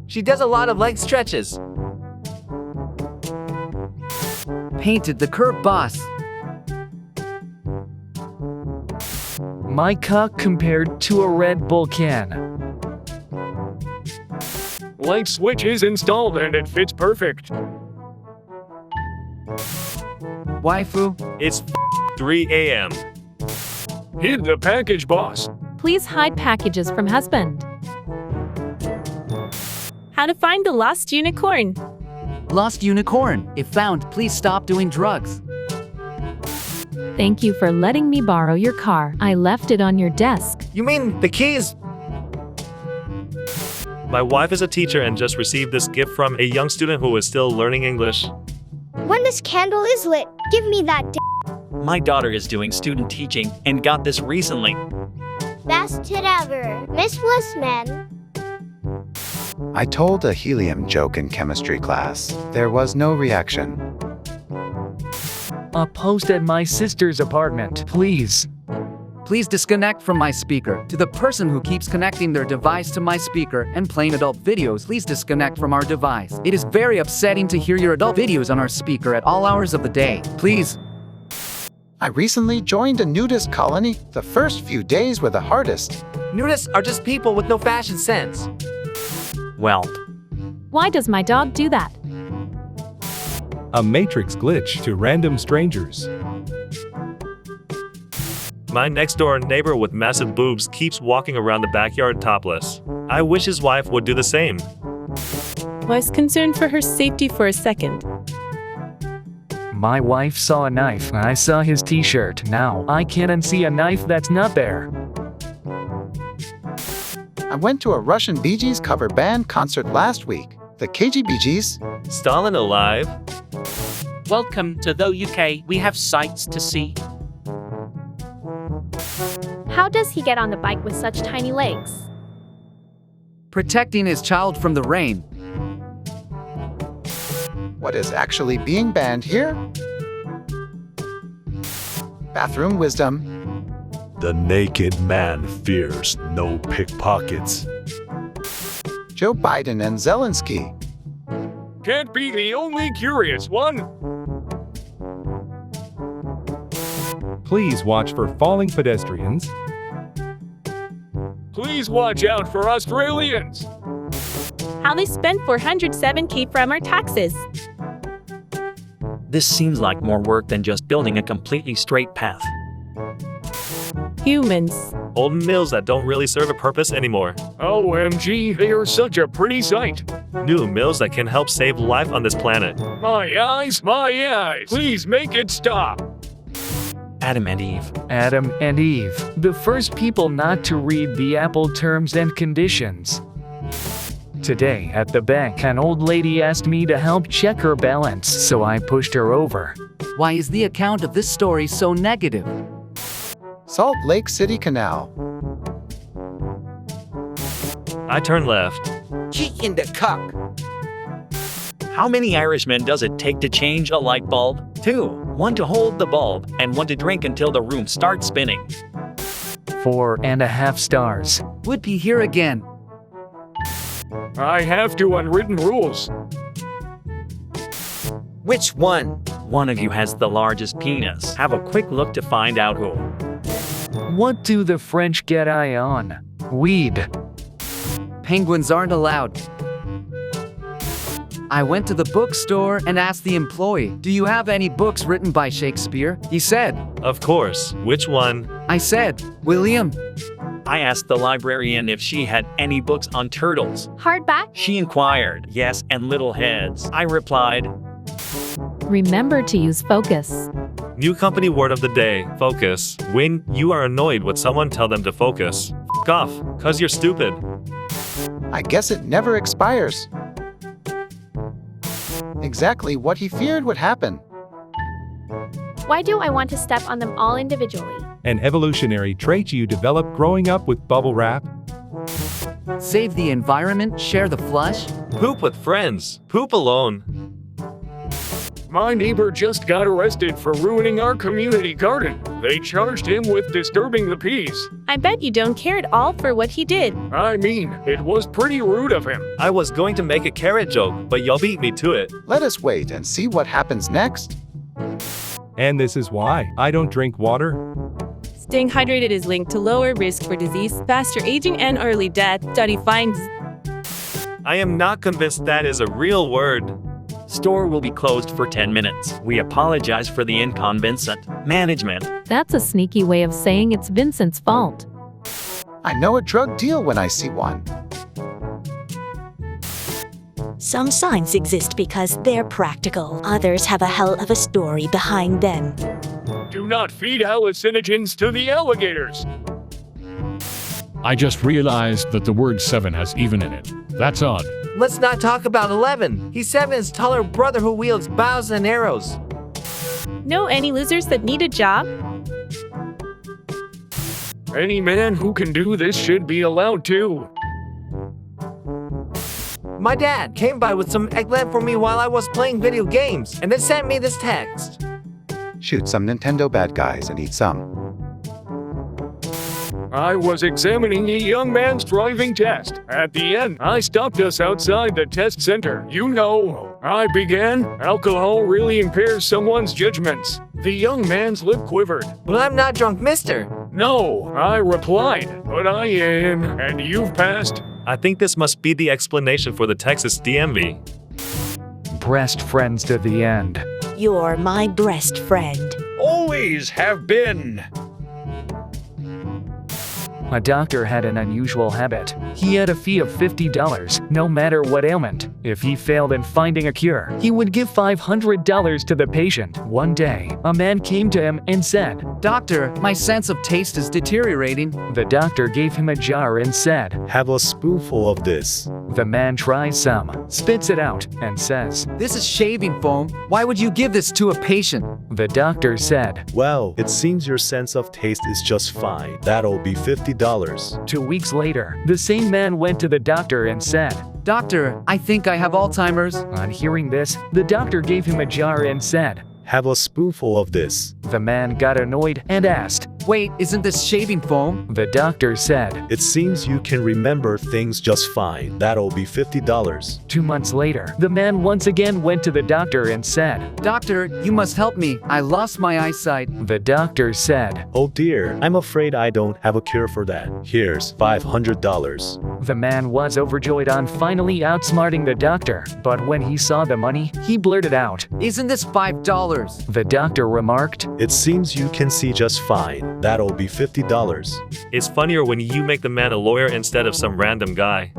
She does a lot of leg stretches. Painted the curb boss. My cock compared to a Red Bull can. Light switch is installed and it fits perfect. Waifu. It's 3 a.m. Hid the package, boss. Please hide packages from husband. How to find the lost unicorn. Lost unicorn. If found, please stop doing drugs. Thank you for letting me borrow your car. I left it on your desk. You mean the keys? My wife is a teacher and just received this gift from a young student who is still learning English. When this candle is lit, give me that My daughter is doing student teaching and got this recently. best tit ever. Miss Blissman. I told a helium joke in chemistry class. There was no reaction. A post at my sister's apartment, please. Please disconnect from my speaker. To the person who keeps connecting their device to my speaker and playing adult videos, please disconnect from our device. It is very upsetting to hear your adult videos on our speaker at all hours of the day. Please. I recently joined a nudist colony. The first few days were the hardest. Nudists are just people with no fashion sense. Well, Why does my dog do that? A matrix glitch to random strangers. My next door neighbor with massive boobs keeps walking around the backyard topless. I wish his wife would do the same. Was concerned for her safety for a second. My wife saw a knife. I saw his t-shirt. Now I can't unsee a knife that's not there. I went to a Russian Bee Gees cover band concert last week. The KGB Gees. Stalin alive? Welcome to the UK. We have sights to see. How does he get on the bike with such tiny legs? Protecting his child from the rain. What is actually being banned here? Bathroom wisdom. The naked man fears no pickpockets. Joe Biden and Zelensky. Can't be the only curious one. Please watch for falling pedestrians. Please watch out for Australians. How they spent 407k from our taxes. this seems like more work than just building a completely straight path. Humans. Old mills that don't really serve a purpose anymore. OMG, they are such a pretty sight. New mills that can help save life on this planet. My eyes, please make it stop. Adam and Eve. Adam and Eve, the first people not to read the Apple terms and conditions. Today at the bank, an old lady asked me to help check her balance, so I pushed her over. Why is the account of this story so negative? Salt Lake City Canal. I turn left. Cheek in the cuck. How many Irishmen does it take to change a light bulb? 2. 1 to hold the bulb, and 1 to drink until the room starts spinning. 4.5 stars. Would be here again. I have to unwritten rules. Which one? One of you has the largest penis. Have a quick look to find out who. What do the French get eye on? Weed. Penguins aren't allowed. I went to the bookstore and asked the employee, "Do you have any books written by Shakespeare?" He said, Of course. Which one? I said, "William." I asked the librarian if she had any books on turtles. Hardback? She inquired, yes, and little heads. I replied, Remember to use focus. New company word of the day. Focus. When you are annoyed with someone, tell them to focus. F off, cause you're stupid. I guess it never expires. Exactly what he feared would happen. Why do I want to step on them all individually? An evolutionary trait you develop growing up with bubble wrap. Save the environment, share the flush. Poop with friends. Poop alone. My neighbor just got arrested for ruining our community garden. They charged him with disturbing the peace. I bet you don't care at all for what he did. I mean, it was pretty rude of him. I was going to make a carrot joke, but y'all beat me to it. Let us wait and see what happens next. And this is why I don't drink water. Staying hydrated is linked to lower risk for disease, faster aging, and early death. Study finds. I am not convinced that is a real word. Store will be closed for 10 minutes. We apologize for the inconvenience. Management. That's a sneaky way of saying it's Vincent's fault. I know a drug deal when I see one. Some signs exist because they're practical. Others have a hell of a story behind them. Do not feed hallucinogens to the alligators. I just realized that the word 7 has even in it. That's odd. Let's not talk about 11. He's 7's taller brother who wields bows and arrows. Know any losers that need a job? Any man who can do this should be allowed to. My dad came by with some eggplant for me while I was playing video games, and then sent me this text. Shoot some Nintendo bad guys and eat some. I was examining a young man's driving test. At the end, I stopped us outside the test center. You know, I began. Alcohol really impairs someone's judgments. The young man's lip quivered. But I'm not drunk, mister. No, I replied, but I am, and you've passed. I think this must be the explanation for the Texas DMV. Breast friends to the end. You're my breast friend. Always have been. A doctor had an unusual habit. He had a fee of $50, no matter what ailment. If he failed in finding a cure, he would give $500 to the patient. One day, a man came to him and said, Doctor, my sense of taste is deteriorating. The doctor gave him a jar and said, Have a spoonful of this. The man tries some, spits it out, and says, This is shaving foam. Why would you give this to a patient? The doctor said, Well, it seems your sense of taste is just fine. That'll be $50. 2 weeks later, the same man went to the doctor and said, Doctor, I think I have Alzheimer's. On hearing this, the doctor gave him a jar and said, Have a spoonful of this. The man got annoyed and asked, Wait, isn't this shaving foam? The doctor said, It seems you can remember things just fine. That'll be $50. 2 months later, the man once again went to the doctor and said, Doctor, you must help me. I lost my eyesight. The doctor said, Oh dear, I'm afraid I don't have a cure for that. Here's $500. The man was overjoyed on finally outsmarting the doctor, but when he saw the money, he blurted out, Isn't this $5? The doctor remarked, It seems you can see just fine. That'll be $50. It's funnier when you make the man a lawyer instead of some random guy.